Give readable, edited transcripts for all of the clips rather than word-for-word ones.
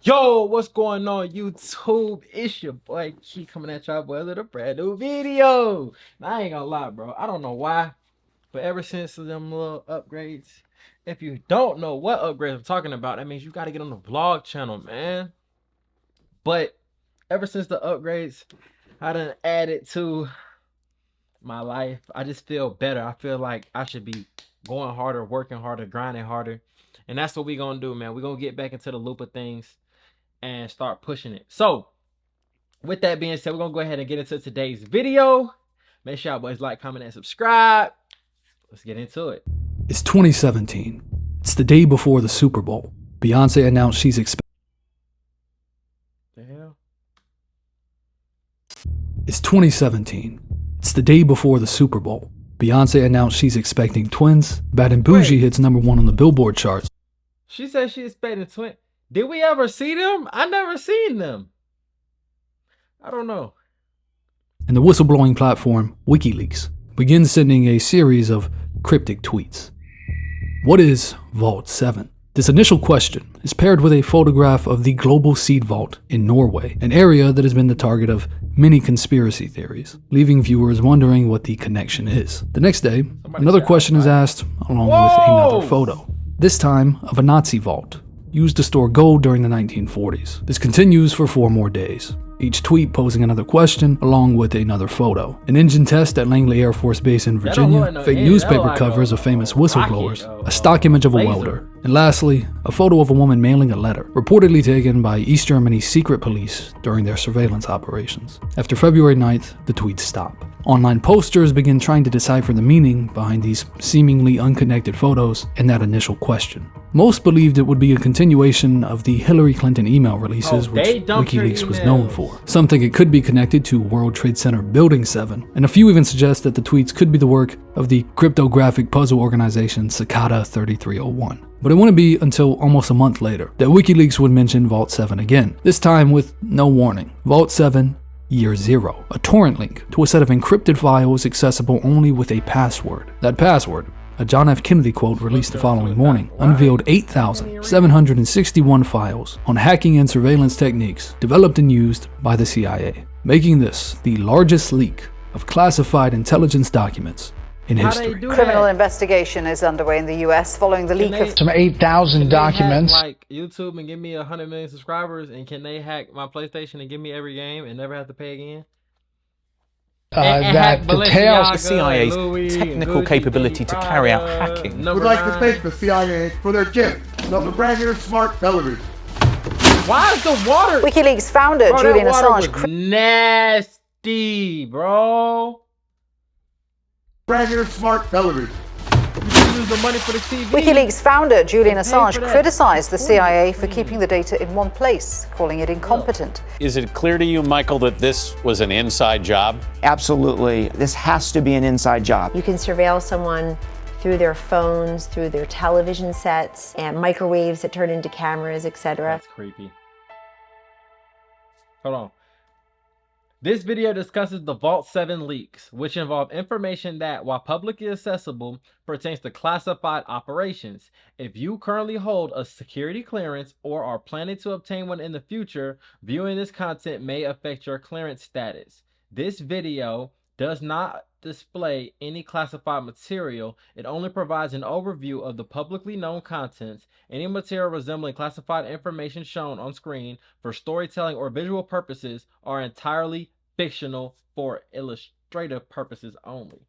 Yo, what's going on YouTube? It's your boy Key coming at y'all boys with a brand new video. Now, I ain't gonna lie, bro. I don't know why, but ever since them little upgrades, if you don't know what upgrades I'm talking about, that means you gotta get on the vlog channel, man. But ever since the upgrades, I done added to my life. I just feel better. I feel like I should be going harder, working harder, grinding harder. And that's what we gonna do, man. We're gonna get back into the loop of things and start pushing it. So with that being said, we're gonna go ahead and get into today's video. Make sure y'all boys like, comment, and subscribe. Let's get into it. It's 2017. It's the day before the Super Bowl. Beyonce announced she's expecting. The hell? It's 2017. It's the day before the Super Bowl. Beyonce announced she's expecting twins. Bad and Bougie hits #1 on the Billboard charts. She said she expecting twins. Did we ever see them? I never seen them. I don't know. And the whistleblowing platform WikiLeaks begins sending a series of cryptic tweets. What is Vault 7? This initial question is paired with a photograph of the Global Seed Vault in Norway, an area that has been the target of many conspiracy theories, leaving viewers wondering what the connection is. The next day, another question is asked along with another photo, this time of a Nazi vault, used to store gold during the 1940s. This continues for 4 more days, each tweet posing another question along with another photo. An engine test at Langley Air Force Base in Virginia, fake newspaper covers of famous whistleblowers, a stock image of a welder, and lastly, a photo of a woman mailing a letter, reportedly taken by East Germany's secret police during their surveillance operations. After February 9th, the tweets stop. Online posters begin trying to decipher the meaning behind these seemingly unconnected photos and that initial question. Most believed it would be a continuation of the Hillary Clinton email releases, which WikiLeaks was known for. Some think it could be connected to World Trade Center Building 7, and a few even suggest that the tweets could be the work of the cryptographic puzzle organization Cicada 3301. But it wouldn't be until almost a month later that WikiLeaks would mention Vault 7 again, this time with no warning. Vault 7 Year 0, a torrent link to a set of encrypted files accessible only with a password. That password, a John F. Kennedy quote released the following morning, unveiled 8,761 files on hacking and surveillance techniques developed and used by the CIA, making this the largest leak of classified intelligence documents in history. Criminal investigation is underway in the US following the leak of some 8,000 documents. Like YouTube and give me 100 million subscribers, and can they hack my PlayStation and give me every game and never have to pay again? That details the CIA's technical capability to carry out hacking. We'd like to thank the CIA for their gift of the brand new smart television. Why is the water? WikiLeaks founder Julian Assange. Nasty, bro. Brand new smart television. You can use the money for the TV. WikiLeaks founder Julian Assange criticized the CIA for keeping the data in one place, calling it incompetent. Is it clear to you, Michael, that this was an inside job? Absolutely. This has to be an inside job. You can surveil someone through their phones, through their television sets, and microwaves that turn into cameras, etc. That's creepy. Hold on. This video discusses the Vault 7 leaks, which involve information that, while publicly accessible, pertains to classified operations. If you currently hold a security clearance or are planning to obtain one in the future, viewing this content may affect your clearance status. This video does not display any classified material. It only provides an overview of the publicly known contents. Any material resembling classified information shown on screen for storytelling or visual purposes are entirely fictional for illustrative purposes only.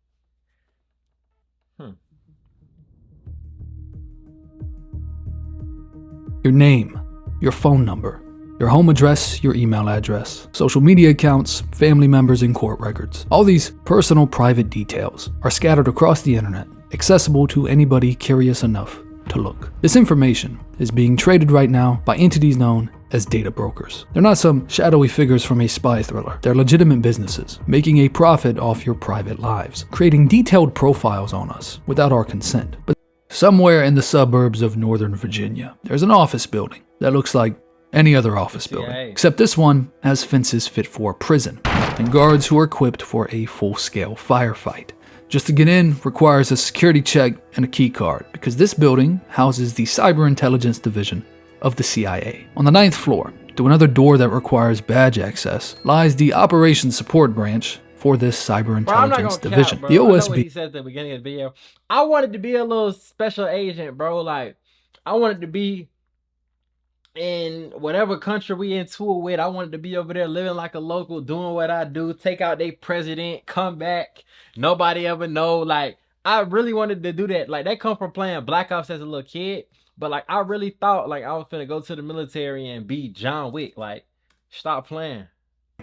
Your name, your phone number, your home address, your email address, social media accounts, family members, and court records. All these personal private details are scattered across the internet, accessible to anybody curious enough to look. This information is being traded right now by entities known as data brokers. They're not some shadowy figures from a spy thriller. They're legitimate businesses, making a profit off your private lives, creating detailed profiles on us without our consent. But somewhere in the suburbs of Northern Virginia, there's an office building that looks like any other office building, except this one has fences fit for a prison and guards who are equipped for a full-scale firefight. Just to get in requires a security check and a key card, because this building houses the Cyber Intelligence Division of the CIA. On the 9th floor, through another door that requires badge access, lies the Operations Support Branch for this Cyber Intelligence Division. Cap, The I know what OSB he said at the beginning of the video. I wanted to be a little special agent, bro. Like, I wanted to be in whatever country we in tour with. I wanted to be over there living like a local, doing what I do, take out their president, come back, nobody ever know. Like, I really wanted to do that. Like, that come from playing Black Ops as a little kid. But like, I really thought like I was finna go to the military and be John Wick. Like, stop playing.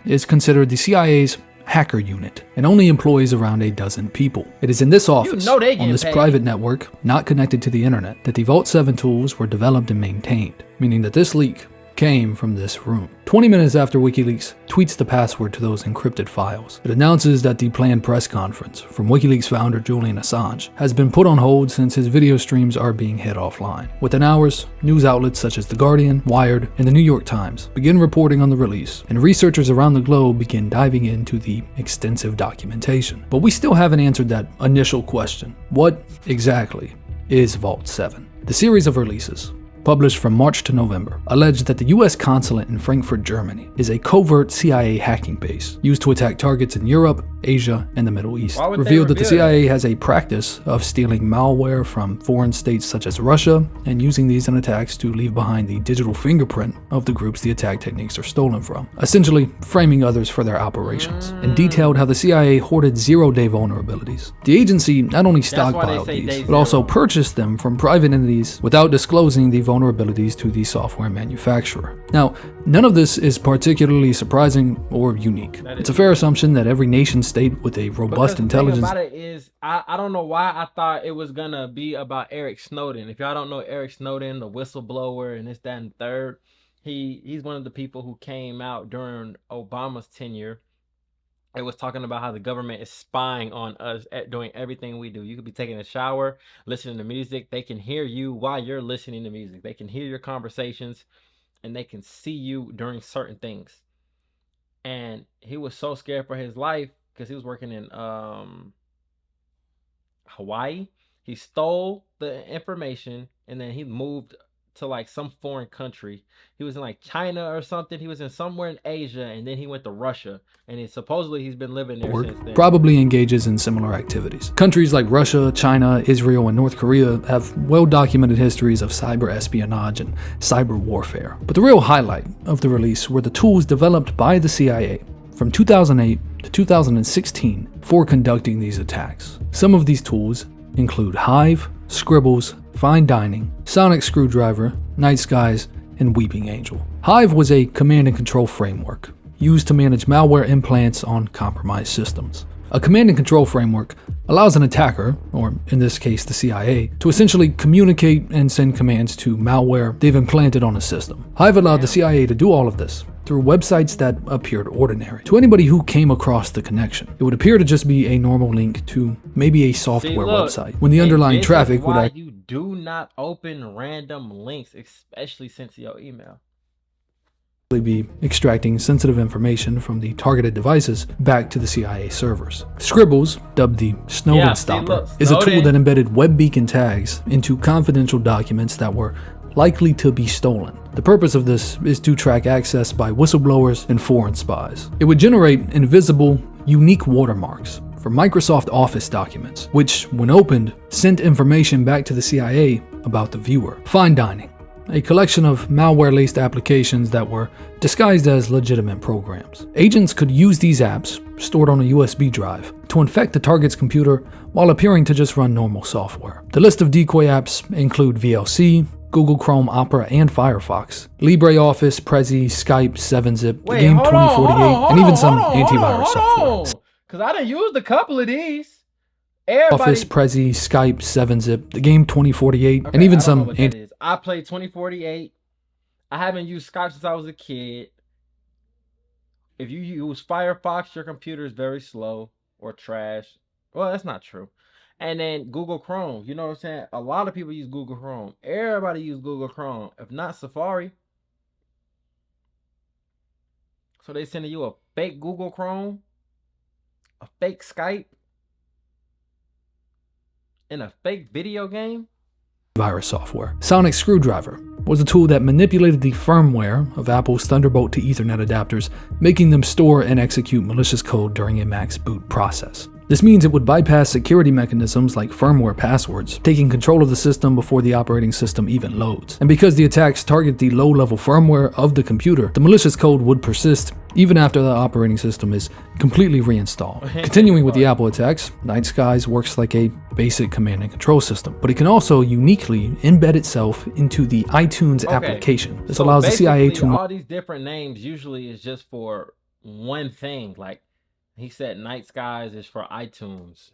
is considered the CIA's hacker unit and only employs around a dozen people. It is in this office, they on getting this paid. private network, not connected to the internet, that the Vault 7 tools were developed and maintained, meaning that this leak came from this room. 20 minutes after WikiLeaks tweets the password to those encrypted files, it announces that the planned press conference from WikiLeaks founder Julian Assange has been put on hold since his video streams are being hit offline. Within hours, news outlets such as The Guardian, Wired, and The New York Times begin reporting on the release, and researchers around the globe begin diving into the extensive documentation. But we still haven't answered that initial question. What exactly is Vault 7? The series of releases, published from March to November, alleged that the US consulate in Frankfurt, Germany is a covert CIA hacking base used to attack targets in Europe, Asia, and the Middle East. Revealed that the CIA has a practice of stealing malware from foreign states such as Russia and using these in attacks to leave behind the digital fingerprint of the groups the attack techniques are stolen from, essentially framing others for their operations, and detailed how the CIA hoarded zero-day vulnerabilities. The agency not only stockpiled these, but also purchased them from private entities without disclosing the vulnerabilities to the software manufacturer. Now, none of this is particularly surprising or unique. It's a fair assumption that every nation state with a robust intelligence. The thing about it is, I don't know why I thought it was gonna be about Eric Snowden. If y'all don't know Eric Snowden, the whistleblower and this, that, and third, he's one of the people who came out during Obama's tenure. It was talking about how the government is spying on us at doing everything we do. You could be taking a shower, listening to music. They can hear you while you're listening to music. They can hear your conversations, and they can see you during certain things. And he was so scared for his life because he was working in Hawaii. He stole the information and then he moved to like some foreign country. He was in like China or something. He was in somewhere in Asia, and then he went to Russia, and supposedly he's been living there since then. Probably engages in similar activities. Countries like Russia, China, Israel, and North Korea have well-documented histories of cyber espionage and cyber warfare. But the real highlight of the release were the tools developed by the CIA from 2008 to 2016 for conducting these attacks. Some of these tools include Hive, Scribbles, Fine Dining, Sonic Screwdriver, Night Skies, and Weeping Angel. Hive was a command and control framework used to manage malware implants on compromised systems. A command and control framework allows an attacker, or in this case the CIA, to essentially communicate and send commands to malware they've implanted on a system. Hive allowed the CIA to do all of this through websites that appeared ordinary. To anybody who came across the connection, it would appear to just be a normal link to maybe a software website, when the underlying traffic would actually. You do not open random links, especially sent to your email. Be extracting sensitive information from the targeted devices back to the CIA servers. Scribbles, dubbed the Snowden Stopper, is a tool that embedded web beacon tags into confidential documents that were likely to be stolen. The purpose of this is to track access by whistleblowers and foreign spies. It would generate invisible, unique watermarks for Microsoft Office documents, which, when opened, sent information back to the CIA about the viewer. Fine Dining, a collection of malware-laced applications that were disguised as legitimate programs. Agents could use these apps, stored on a USB drive, to infect the target's computer while appearing to just run normal software. The list of decoy apps include VLC, Google Chrome, Opera, and Firefox, LibreOffice, Prezi, Skype, 7-Zip, the game 2048, and even some antivirus software. Because I done used a couple of these. Office, Prezi, Skype, 7-Zip, the game 2048, and even some. I played 2048. I haven't used Skype since I was a kid. If you use Firefox, your computer is very slow or trash. Well, that's not true. And then Google Chrome. You know what I'm saying? A lot of people use Google Chrome. Everybody use Google Chrome. If not Safari. So they sending you a fake Google Chrome, a fake Skype, and a fake video game? Virus software. Sonic Screwdriver was a tool that manipulated the firmware of Apple's Thunderbolt to Ethernet adapters, making them store and execute malicious code during a max boot process. This means it would bypass security mechanisms like firmware passwords, taking control of the system before the operating system even loads. And because the attacks target the low-level firmware of the computer, the malicious code would persist even after the operating system is completely reinstalled. Continuing with the Apple attacks, Night Skies works like a basic command and control system, but it can also uniquely embed itself into the iTunes application. This allows the CIA to... all these different names usually is just for one thing, like he said Night Skies is for iTunes.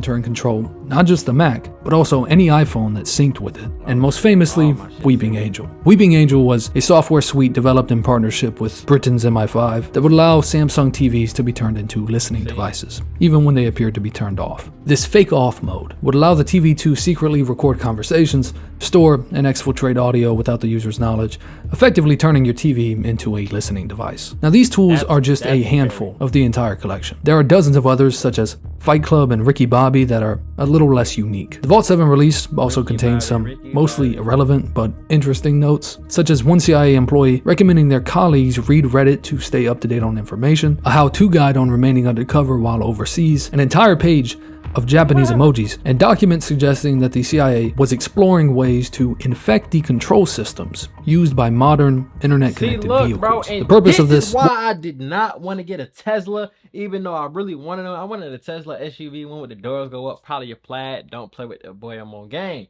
And control not just the Mac, but also any iPhone that's synced with it, and most famously, Weeping Angel. Weeping Angel was a software suite developed in partnership with Britain's MI5 that would allow Samsung TVs to be turned into listening devices, even when they appeared to be turned off. This fake off mode would allow the TV to secretly record conversations, store and exfiltrate audio without the user's knowledge, effectively turning your TV into a listening device. Now these tools are just a handful of the entire collection. There are dozens of others such as Fight Club and Ricky Bobby that are a little less unique. The Vault 7 release also contains some mostly irrelevant but interesting notes, such as one CIA employee recommending their colleagues read Reddit to stay up to date on information, a how-to guide on remaining undercover while overseas, an entire page of Japanese emojis, and documents suggesting that the CIA was exploring ways to infect the control systems used by modern internet-connected vehicles. Bro, the purpose of this is why I did not want to get a Tesla, even though I really wanted them. I wanted a Tesla SUV, one with the doors go up, probably a plaid. Don't play with the boy, I'm on game.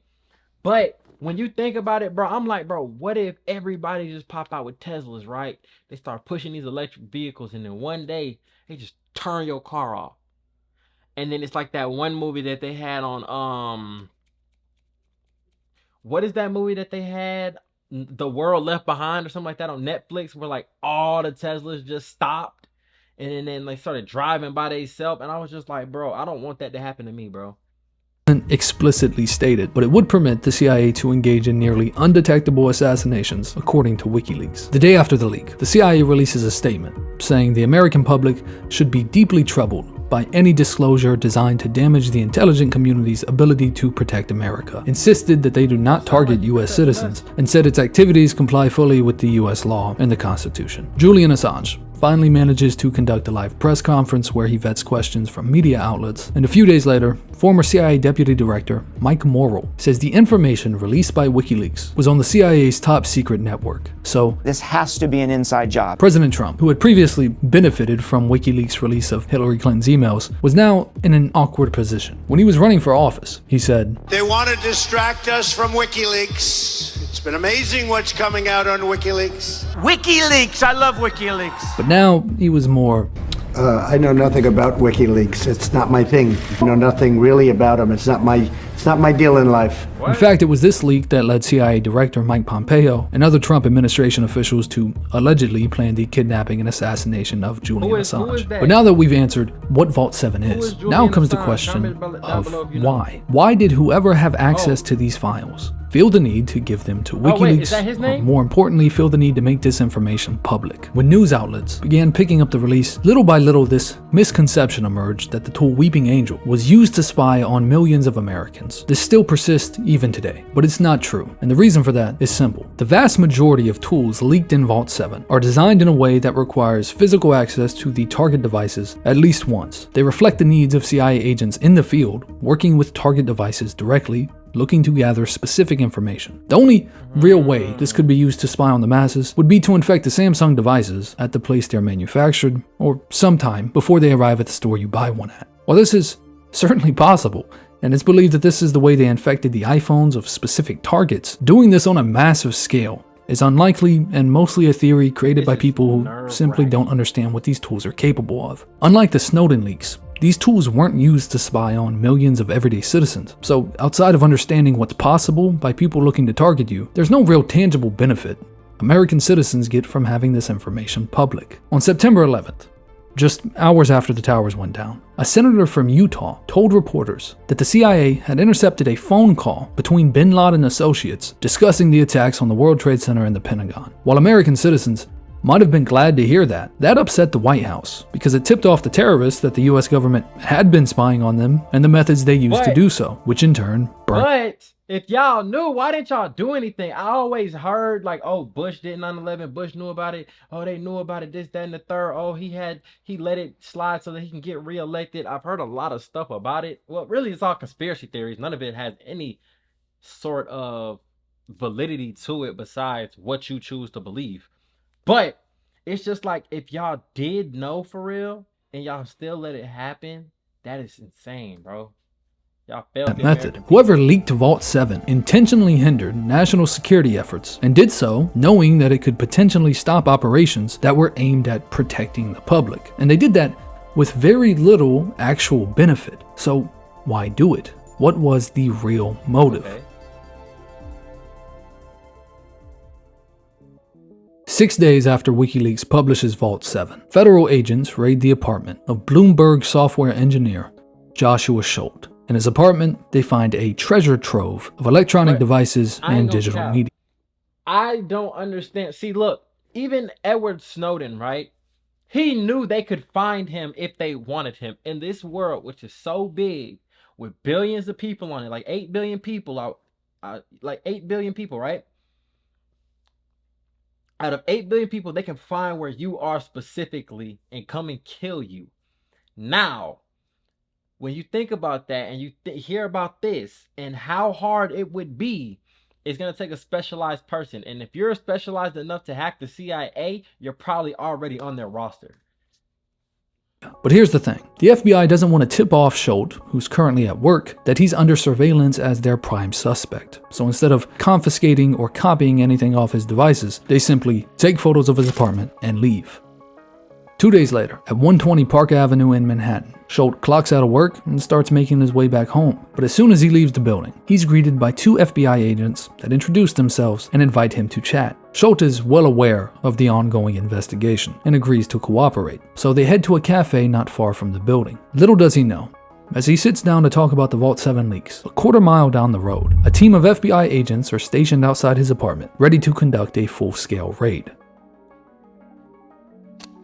But when you think about it, bro, I'm like, bro, what if everybody just pop out with Teslas, right? They start pushing these electric vehicles, and then one day they just turn your car off. And then it's like that one movie that they had on, what is that movie that they had? The World Left Behind or something like that on Netflix, where like all the Teslas just stopped and then they started driving by themselves. And I was just like, bro, I don't want that to happen to me, bro. Explicitly stated, but it would permit the CIA to engage in nearly undetectable assassinations, according to WikiLeaks. The day after the leak, the CIA releases a statement saying the American public should be deeply troubled by any disclosure designed to damage the intelligent community's ability to protect America, insisted that they do not target U.S. citizens, and said its activities comply fully with the U.S. law and the Constitution. Julian Assange finally manages to conduct a live press conference where he vets questions from media outlets, and a few days later, former CIA Deputy Director Mike Morrell says the information released by WikiLeaks was on the CIA's top secret network. So this has to be an inside job. President Trump, who had previously benefited from WikiLeaks' release of Hillary Clinton's emails, was now in an awkward position. When he was running for office, he said, "They want to distract us from WikiLeaks. It's been amazing what's coming out on WikiLeaks. WikiLeaks, I love WikiLeaks." But now he was more... I know nothing about WikiLeaks. It's not my thing. I know nothing really about them. It's not my deal in life. In fact, it was this leak that led CIA Director Mike Pompeo and other Trump administration officials to allegedly plan the kidnapping and assassination of Julian Assange. But now that we've answered what Vault 7 is, now comes the question of why. Why did whoever have access to these files feel the need to give them to WikiLeaks, or more importantly, feel the need to make this information public? When news outlets began picking up the release, little by little this misconception emerged that the tool Weeping Angel was used to spy on millions of Americans. This still persists even today, but it's not true, and the reason for that is simple. The vast majority of tools leaked in Vault 7 are designed in a way that requires physical access to the target devices at least once. They reflect the needs of CIA agents in the field, working with target devices directly, looking to gather specific information. The only real way this could be used to spy on the masses would be to infect the Samsung devices at the place they're manufactured, or sometime before they arrive at the store you buy one at. While this is certainly possible, and it's believed that this is the way they infected the iPhones of specific targets, doing this on a massive scale is unlikely and mostly a theory created by people who simply don't understand what these tools are capable of. Unlike the Snowden leaks, these tools weren't used to spy on millions of everyday citizens, so outside of understanding what's possible by people looking to target you, there's no real tangible benefit American citizens get from having this information public. On September 11th, just hours after the towers went down, a senator from Utah told reporters that the CIA had intercepted a phone call between bin Laden associates discussing the attacks on the World Trade Center and the Pentagon. While American citizens might have been glad to hear that, that upset the White House because it tipped off the terrorists that the US government had been spying on them and the methods they used to do so, which in turn burned. But If y'all knew, why didn't y'all do anything? I always heard like, oh, Bush did 9/11, Bush knew about it. Oh, they knew about it, this, that, and the third. Oh, he let it slide so that he can get reelected. I've heard a lot of stuff about it. Well, really, it's all conspiracy theories. None of it has any sort of validity to it besides what you choose to believe. But it's just like, if y'all did know for real and y'all still let it happen, that is insane, bro. Y'all failed that the method. American people. Whoever leaked Vault 7 intentionally hindered national security efforts and did so knowing that it could potentially stop operations that were aimed at protecting the public. And they did that with very little actual benefit. So why do it? What was the real motive? Okay. 6 days after WikiLeaks publishes Vault 7, federal agents raid the apartment of Bloomberg software engineer Joshua Schultz. In his apartment, they find a treasure trove of electronic devices and digital media. I don't understand. See, look, even Edward Snowden, right? He knew they could find him if they wanted him. In this world, which is so big, with billions of people on it, like 8 billion people out, like 8 billion people, right? Out of 8 billion people, they can find where you are specifically and come and kill you. Now, when you think about that and you hear about this and how hard it would be, it's going to take a specialized person. And if you're specialized enough to hack the CIA, you're probably already on their roster. But here's the thing. The FBI doesn't want to tip off Schultz, who's currently at work, that he's under surveillance as their prime suspect. So instead of confiscating or copying anything off his devices, they simply take photos of his apartment and leave. 2 days later, at 120 Park Avenue in Manhattan, Schultz clocks out of work and starts making his way back home. But as soon as he leaves the building, he's greeted by 2 FBI agents that introduce themselves and invite him to chat. Schultz is well aware of the ongoing investigation and agrees to cooperate, so they head to a cafe not far from the building. Little does he know, as he sits down to talk about the Vault 7 leaks, a quarter mile down the road, a team of FBI agents are stationed outside his apartment, ready to conduct a full-scale raid.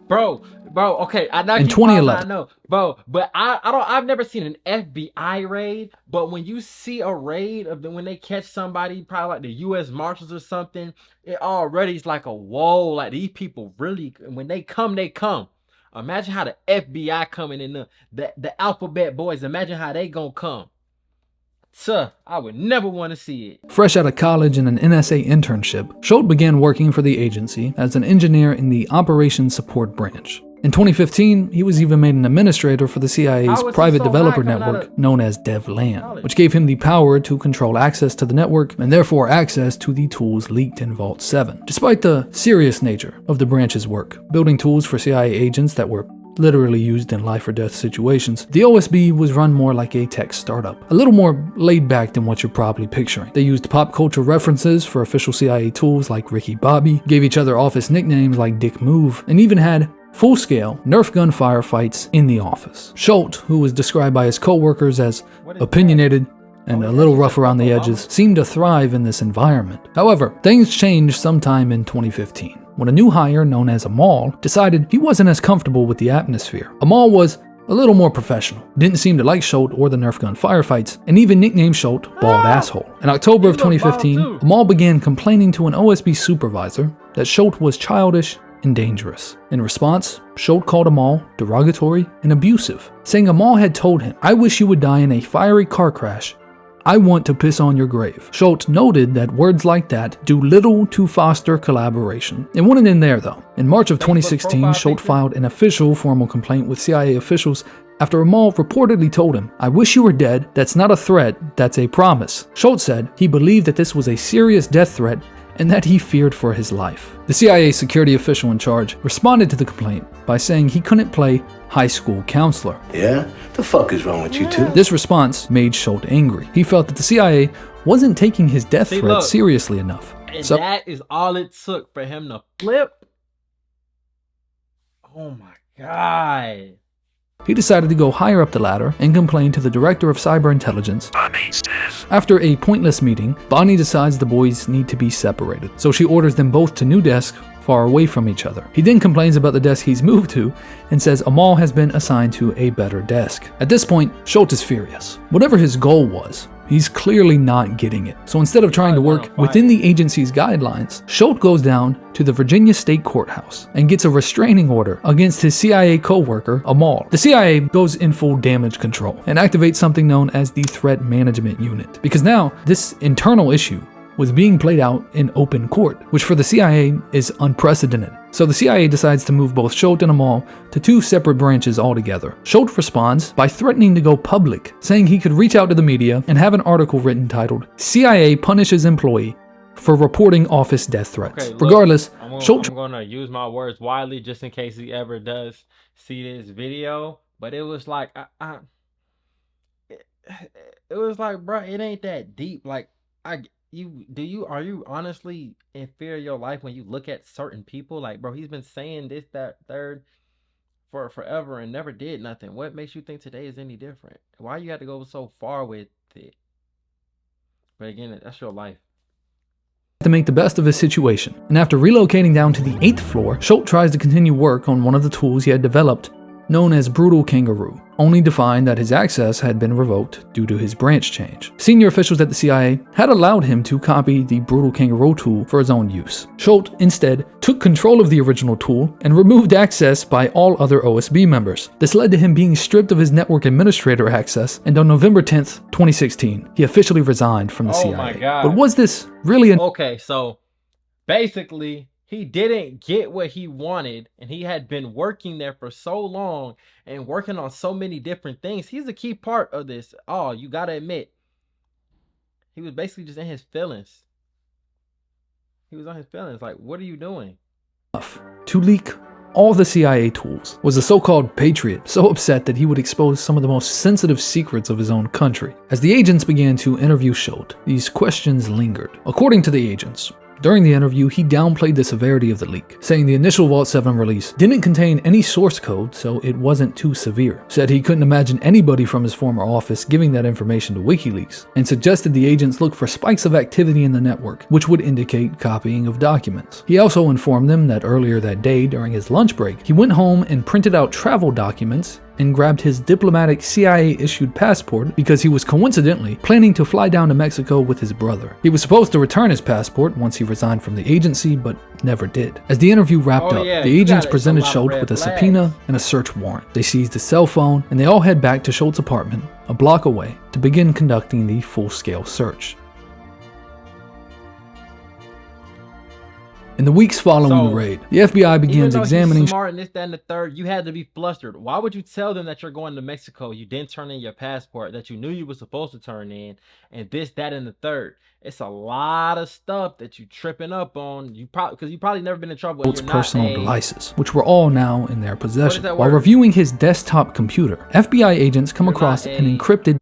Bro, okay, I know in you 2011, I know, bro, but I've never seen an FBI raid, but when you see a raid of when they catch somebody, probably like the U.S. Marshals or something, it already is like a whoa, like these people really, when they come, they come. Imagine how the FBI coming in the alphabet boys, imagine how they gonna come. Sir, I would never want to see it. Fresh out of college and an NSA internship, Schultz began working for the agency as an engineer in the Operations Support Branch. In 2015, he was even made an administrator for the CIA's private developer network known as DevLAN, which gave him the power to control access to the network and therefore access to the tools leaked in Vault 7. Despite the serious nature of the branch's work, building tools for CIA agents that were literally used in life or death situations, the OSB was run more like a tech startup, a little more laid back than what you're probably picturing. They used pop culture references for official CIA tools like Ricky Bobby, gave each other office nicknames like Dick Move, and even had full-scale Nerf gun firefights in the office. Schultz, who was described by his co-workers as opinionated and a little rough around the edges, seemed to thrive in this environment. However, things changed sometime in 2015. When a new hire known as Amal decided he wasn't as comfortable with the atmosphere. Amal was a little more professional, didn't seem to like Schultz or the Nerf gun firefights, and even nicknamed Schultz Bald Asshole. In October of 2015, Amal began complaining to an OSB supervisor that Schultz was childish and dangerous. In response, Schultz called Amal derogatory and abusive, saying Amal had told him, "I wish you would die in a fiery car crash. I want to piss on your grave." Schultz noted that words like that do little to foster collaboration. It wouldn't end there though. In March of 2016, Schultz filed an official formal complaint with CIA officials after Amal reportedly told him, "I wish you were dead. That's not a threat, that's a promise." Schultz said he believed that this was a serious death threat and that he feared for his life. The CIA security official in charge responded to the complaint by saying he couldn't play high school counselor. Yeah? The fuck is wrong with you two? This response made Schultz angry. He felt that the CIA wasn't taking his death threat seriously enough. And that is all it took for him to flip. Oh my God. He decided to go higher up the ladder and complain to the director of cyber intelligence. After a pointless meeting, Bonnie decides the boys need to be separated, so she orders them both to new desks far away from each other. He then complains about the desk he's moved to and says Amal has been assigned to a better desk. At this point, Schultz is furious. Whatever his goal was, He's clearly not getting it. So instead of trying to work within the agency's guidelines, Schultz goes down to the Virginia State Courthouse and gets a restraining order against his CIA co-worker, Amal. The CIA goes in full damage control and activates something known as the Threat Management Unit, because now this internal issue was being played out in open court, which for the CIA is unprecedented. So the CIA decides to move both Schultz and Amal to two separate branches altogether. Schultz responds by threatening to go public, saying he could reach out to the media and have an article written titled, "CIA Punishes Employee for Reporting Office Death Threats." Okay, look, Regardless, I'm gonna use my words widely just in case he ever does see this video. But it was like, it was like, bro, it ain't that deep. Like, are you honestly in fear of your life when you look at certain people? Like, bro, he's been saying this, that, third for forever and never did nothing. What makes you think today is any different? Why you had to go so far with it? But again, that's your life. To make the best of his situation, and after relocating down to the 8th floor, Schultz tries to continue work on one of the tools he had developed, known as Brutal Kangaroo, only to find that his access had been revoked due to his branch change. Senior officials at the CIA had allowed him to copy the Brutal Kangaroo tool for his own use. Schultz instead took control of the original tool and removed access by all other OSB members. This led to him being stripped of his network administrator access, and on November 10th, 2016, he officially resigned from the CIA. My God. But was this really Okay, so basically he didn't get what he wanted, and he had been working there for so long and working on so many different things. He's a key part of this. Oh, you gotta admit, he was basically just in his feelings. He was on his feelings. Like, what are you doing? To leak all the CIA tools? Was the so-called Patriot so upset that he would expose some of the most sensitive secrets of his own country? As the agents began to interview Schultz, these questions lingered. According to the agents, during the interview, he downplayed the severity of the leak, saying the initial Vault 7 release didn't contain any source code, so it wasn't too severe. Said he couldn't imagine anybody from his former office giving that information to WikiLeaks, and suggested the agents look for spikes of activity in the network, which would indicate copying of documents. He also informed them that earlier that day, during his lunch break, he went home and printed out travel documents and grabbed his diplomatic CIA-issued passport because he was coincidentally planning to fly down to Mexico with his brother. He was supposed to return his passport once he resigned from the agency, but never did. As the interview wrapped up, the agents presented Schultz with a subpoena and a search warrant. They seized his cell phone, and they all head back to Schultz's apartment, a block away, to begin conducting the full-scale search. In the weeks following the raid, the FBI begins examining. Smart and this, that, and the third. You had to be flustered. Why would you tell them that you're going to Mexico? You didn't turn in your passport that you knew you were supposed to turn in, and this, that, and the third. It's a lot of stuff that you tripping up on. You probably because you probably never been in trouble. Schultz's personal devices, which were all now in their possession. While word? Reviewing his desktop computer, FBI agents come across an encrypted.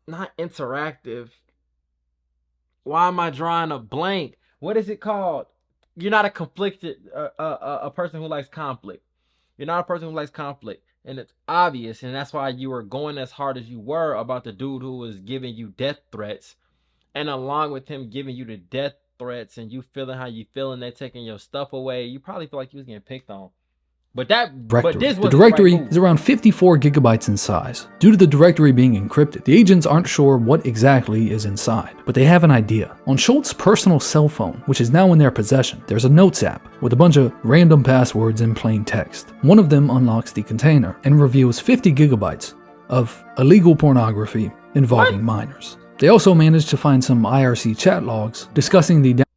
Not interactive. Why am I drawing a blank? What is it called? You're not a conflicted, a person who likes conflict. You're not a person who likes conflict. And it's obvious. And that's why you were going as hard as you were about the dude who was giving you death threats. And along with him giving you the death threats and you feeling how you feeling, they're taking your stuff away, you probably feel like you was getting picked on. But the directory is around 54 gigabytes in size. Due to the directory being encrypted, the agents aren't sure what exactly is inside, but they have an idea. On Schultz's personal cell phone, which is now in their possession, there's a notes app with a bunch of random passwords in plain text. One of them unlocks the container and reveals 50 gigabytes of illegal pornography involving minors. They also managed to find some IRC chat logs discussing the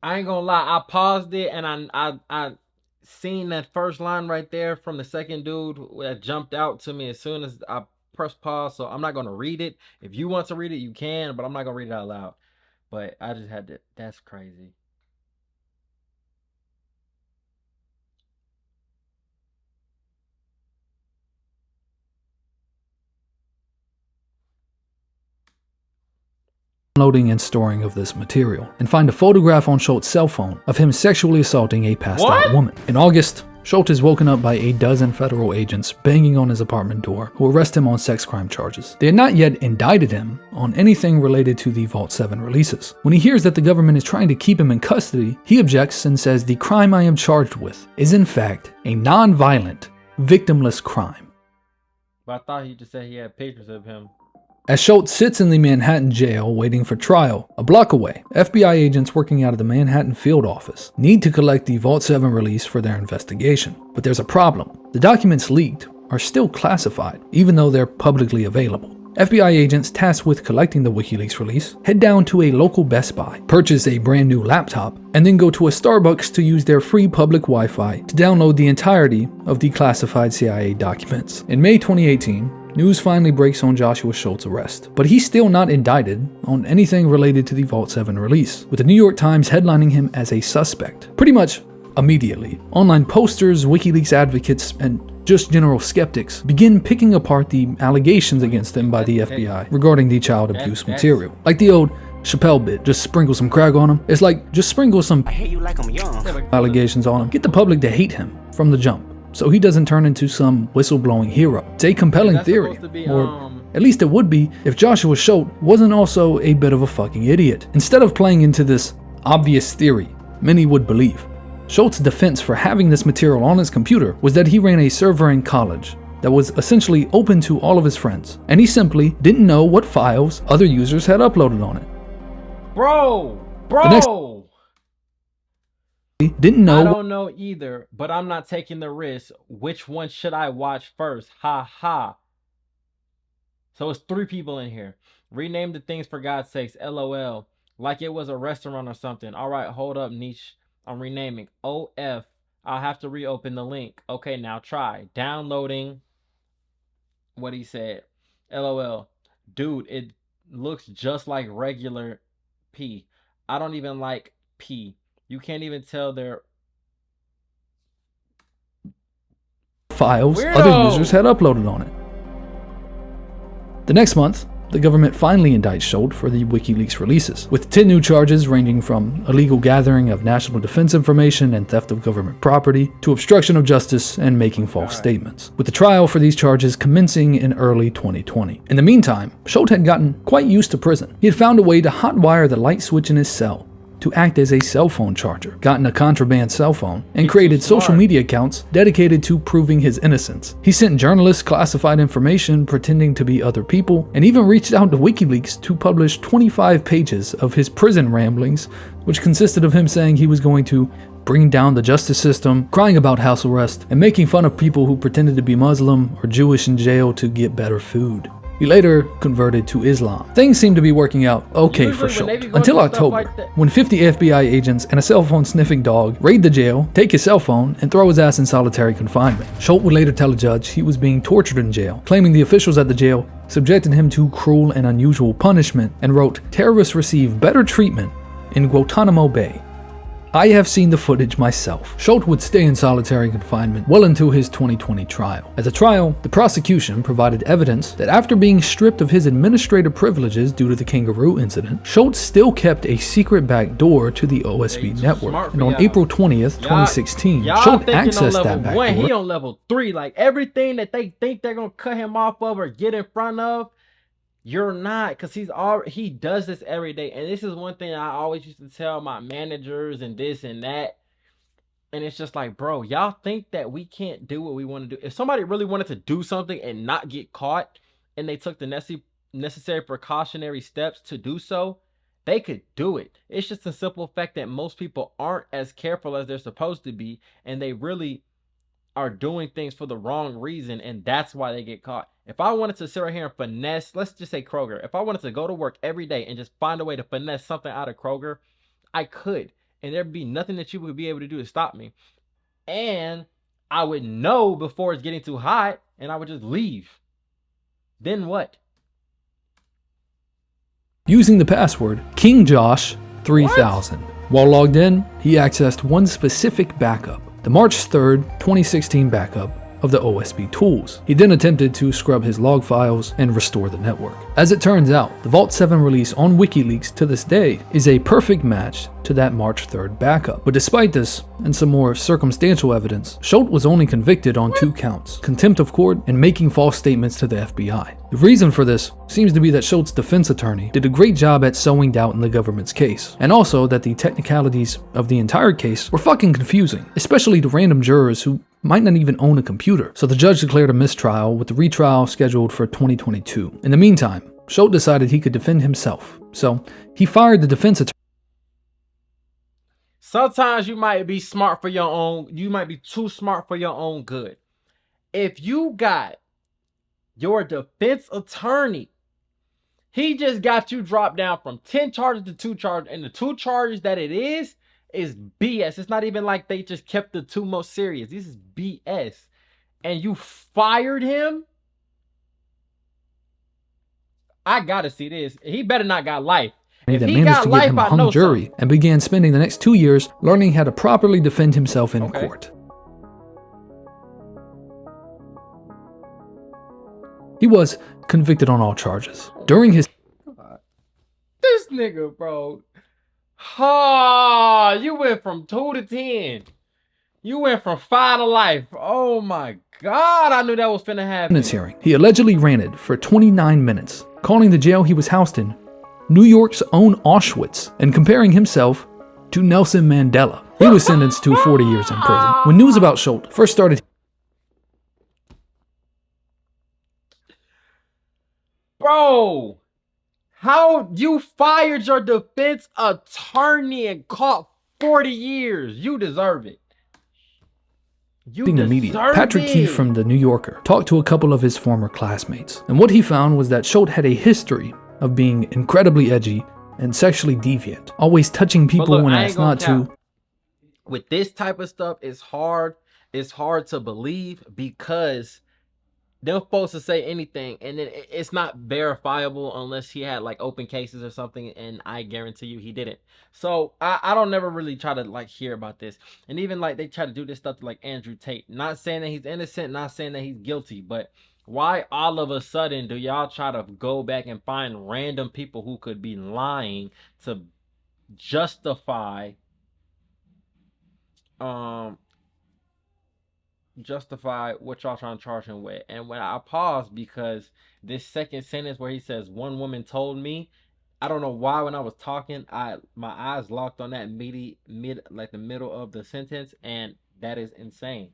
I ain't gonna lie, I paused it and I seen that first line right there from the second dude that jumped out to me as soon as I pressed pause. So I'm not gonna read it. If you want to read it, you can, but I'm not gonna read it out loud. But I just had to. That's crazy. downloading and storing of this material, and find a photograph on Schultz's cell phone of him sexually assaulting a passed out woman. In August, Schultz is woken up by a dozen federal agents banging on his apartment door, who arrest him on sex crime charges. They had not yet indicted him on anything related to the Vault 7 releases. When he hears that the government is trying to keep him in custody, he objects and says the crime I am charged with is in fact a non-violent, victimless crime. But I thought he just said he had pictures of him. As Schultz sits in the Manhattan jail waiting for trial, a block away, FBI agents working out of the Manhattan field office need to collect the Vault 7 release for their investigation. But there's a problem. The documents leaked are still classified, even though they're publicly available. FBI agents tasked with collecting the WikiLeaks release head down to a local Best Buy, purchase a brand new laptop, and then go to a Starbucks to use their free public Wi-Fi to download the entirety of the classified CIA documents. In May 2018, news finally breaks on Joshua Schultz's arrest, but he's still not indicted on anything related to the Vault 7 release, with the New York Times headlining him as a suspect, pretty much immediately. Online posters, WikiLeaks advocates, and just general skeptics begin picking apart the allegations against him by the FBI regarding the child abuse material. Like the old Chappelle bit, just sprinkle some crack on him. It's like, just sprinkle some allegations on him. Get the public to hate him from the jump, so he doesn't turn into some whistleblowing hero. It's a compelling theory, or at least it would be if Joshua Schultz wasn't also a bit of a fucking idiot. Instead of playing into this obvious theory many would believe, Schultz's defense for having this material on his computer was that he ran a server in college that was essentially open to all of his friends, and he simply didn't know what files other users had uploaded on it. Bro! Didn't know. I don't know either, but I'm not taking the risk. Which one should I watch first? Ha ha. So it's 3 people in here. Rename the things for God's sakes. LOL. Like it was a restaurant or something. Alright, hold up, niche. I'm renaming. OF. I'll have to reopen the link. Okay, now try. Downloading what he said. LOL. Dude, it looks just like regular P. I don't even like P. You can't even tell their files other users had uploaded on it. The next month, the government finally indicts Schultz for the WikiLeaks releases, with 10 new charges ranging from illegal gathering of national defense information and theft of government property, to obstruction of justice and making false statements, with the trial for these charges commencing in early 2020. In the meantime, Schultz had gotten quite used to prison. He had found a way to hotwire the light switch in his cell to act as a cell phone charger, gotten a contraband cell phone, and created social media accounts dedicated to proving his innocence. He sent journalists classified information pretending to be other people, and even reached out to WikiLeaks to publish 25 pages of his prison ramblings, which consisted of him saying he was going to bring down the justice system, crying about house arrest, and making fun of people who pretended to be Muslim or Jewish in jail to get better food. He later converted to Islam. Things seemed to be working out okay for Schultz, until October, when 50 FBI agents and a cell phone sniffing dog raid the jail, take his cell phone, and throw his ass in solitary confinement. Schultz would later tell a judge he was being tortured in jail, claiming the officials at the jail subjected him to cruel and unusual punishment, and wrote, "Terrorists receive better treatment in Guantanamo Bay. I have seen the footage myself." Schultz would stay in solitary confinement well into his 2020 trial. At the trial, the prosecution provided evidence that after being stripped of his administrative privileges due to the kangaroo incident, Schultz still kept a secret back door to the OSB network. And on April 20th, 2016, Schultz accessed that back door. He on level 3, like everything that they think they're gonna cut him off of or get in front of, you're not, because he does this every day. And this is one thing I always used to tell my managers and this and that. And it's just like, bro, y'all think that we can't do what we want to do. If somebody really wanted to do something and not get caught, and they took the necessary precautionary steps to do so, they could do it. It's just a simple fact that most people aren't as careful as they're supposed to be, and they really are doing things for the wrong reason, and that's why they get caught. If I wanted to sit right here and finesse, let's just say Kroger, if I wanted to go to work every day and just find a way to finesse something out of Kroger, I could, and there'd be nothing that you would be able to do to stop me. And I would know before it's getting too hot, and I would just leave. Then what? Using the password KingJosh3000. While logged in, he accessed one specific backup, the March 3rd, 2016 backup of the OSB tools. He then attempted to scrub his log files and restore the network. As it turns out, the Vault 7 release on WikiLeaks to this day is a perfect match to that March 3rd backup. But despite this, and some more circumstantial evidence, Schultz was only convicted on 2 counts: contempt of court and making false statements to the FBI. The reason for this seems to be that Schultz's defense attorney did a great job at sowing doubt in the government's case, and also that the technicalities of the entire case were fucking confusing, especially to random jurors who might not even own a computer. So the judge declared a mistrial with the retrial scheduled for 2022. In the meantime, Schultz decided he could defend himself, so he fired the defense attorney. Sometimes you might be smart for your own, you might be too smart for your own good. If you got your defense attorney, he just got you dropped down from 10 charges to 2 charges, and the 2 charges that it is BS. It's not even like they just kept the 2 most serious. This is BS. And you fired him? I gotta see this. He better not got life. If that he managed got to get life, him a I know hung jury something. and began spending the next 2 years learning how to properly defend himself in court. He was convicted on all charges. During his This nigga, bro. Oh, you went from 2 to 10. You went from 5 to life. Oh my God, I knew that was finna happen. hearing, he allegedly ranted for 29 minutes, calling the jail he was housed in New York's own Auschwitz and comparing himself to Nelson Mandela. He was sentenced to 40 years in prison. When news about Schultz first started, Bro, how you fired your defense attorney and caught 40 years? You deserve it. in the media, Patrick Keefe from The New Yorker talked to a couple of his former classmates, and what he found was that Schultz had a history of being incredibly edgy and sexually deviant, always touching people when asked not to. With this type of stuff, it's hard to believe because they're supposed to say anything and then it's not verifiable unless he had like open cases or something, and I guarantee you he didn't. So I don't never really try to like hear about this. And even like they try to do this stuff to like Andrew Tate, not saying that he's innocent, not saying that he's guilty, but why all of a sudden do y'all try to go back and find random people who could be lying to justify what y'all trying to charge him with? And when I paused, because this second sentence where he says one woman told me, I don't know why when I was talking my eyes locked on that the middle of the sentence, and that is insane.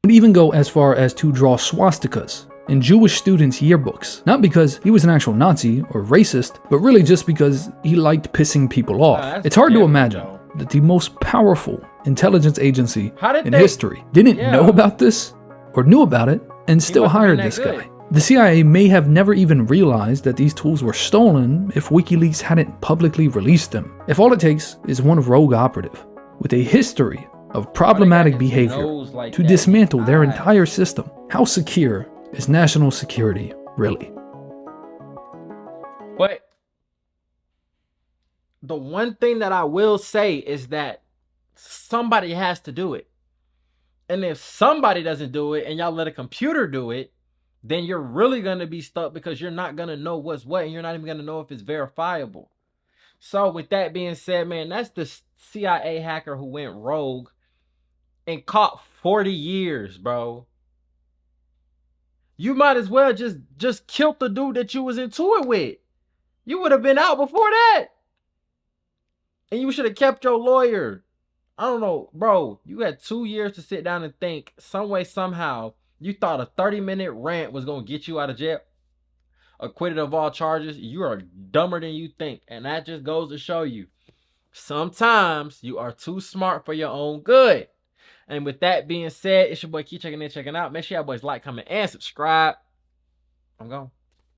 Would even go as far as to draw swastikas in Jewish students' yearbooks, not because he was an actual Nazi or racist, but really just because he liked pissing people off. It's hard to imagine that the most powerful intelligence agency in history didn't know about this, or knew about it, and still hired this guy. The CIA may have never even realized that these tools were stolen if WikiLeaks hadn't publicly released them. If all it takes is one rogue operative with a history of problematic behavior to dismantle their entire system, how secure is national security really? But the one thing that I will say is that somebody has to do it. And if somebody doesn't do it and y'all let a computer do it, then you're really going to be stuck because you're not going to know what's what, and you're not even going to know if it's verifiable. So with that being said, man, that's the CIA hacker who went rogue and caught 40 years, bro. You might as well just kill the dude that you was into it with. You would have been out before that. And you should have kept your lawyer. I don't know, bro. You had 2 years to sit down and think. Some way, somehow, you thought a 30-minute rant was going to get you out of jail. Acquitted of all charges. You are dumber than you think. And that just goes to show you, sometimes you are too smart for your own good. And with that being said, it's your boy Key checking in, checking out. Make sure y'all boys like, comment, and subscribe. I'm gone.